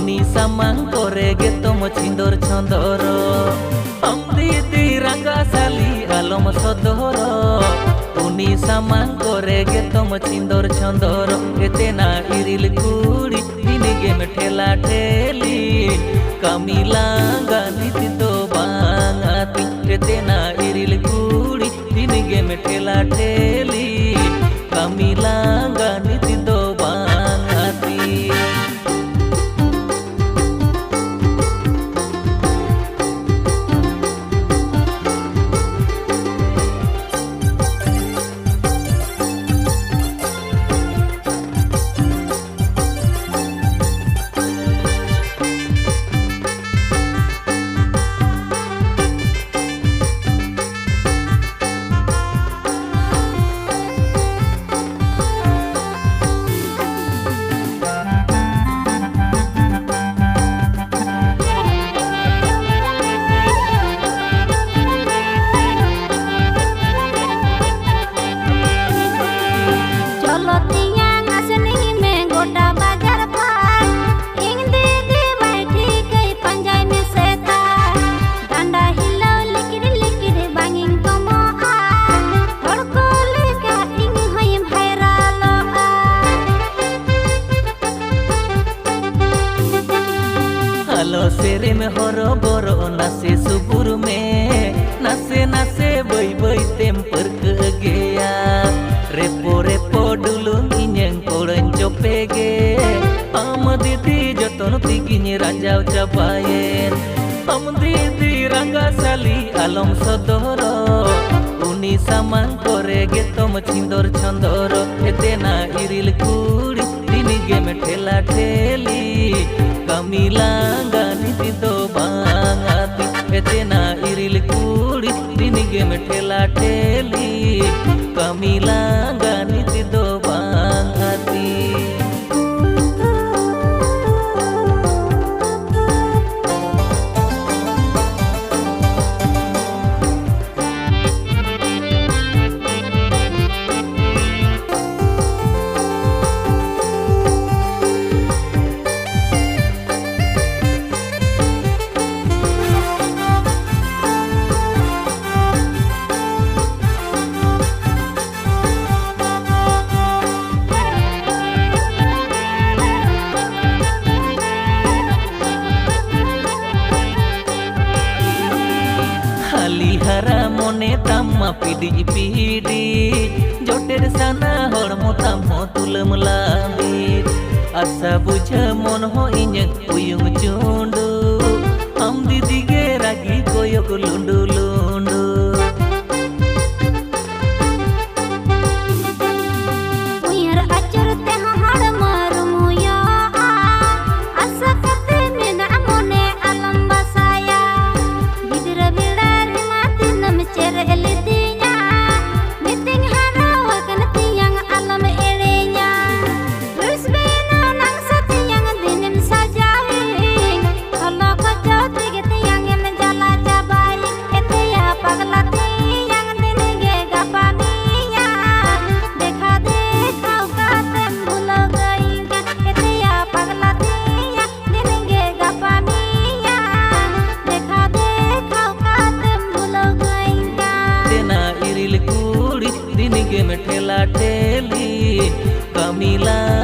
उनी सामान करे गे तुम छिंदोर छंदोर हम दीदी रंगा साली आलम सदोर उनी सामान करे गे तुम छिंदोर छंदोर एतेना इरिल कुड़ी दिनगे में ठेला ठेली कमी लांगा नीति तो बांगाती एतेना इरिल कुड़ी दिनगे में ठेला ठेली कमी लांगा नीति तो बांगाती। सेरे में हरो बोरो नासे सुबुर में नासे नासे बई बई तेम परक गया रेपो रेपो डुलुंग इnyang कोड़न चोपेगे हम दीदी जतन तिगिन राजाव चाबायेन हम दीदी रंगा साली आलम सदोर उनी सामान करेगे तुम छिंदोर छंदोर एतेना इरिल कुड़ी दिनगे में ठेला ठेली कमी लांगा नीति तो बांगाती एतेना इरिल कुड़ी दिनगे में ठेला ठेली कमी लांगा नीति तो बांगाती। हरा मोने तम्मा पीडी पीडी जोटेर साना हड़मो तम्मो तुलम लाबीर आशा बुझा मन हो इnyang उयुंग चुंडू हम दीदी गे रागी कोयक लुंडू लुंडू दिनगे में ठेला ठेली कमी ला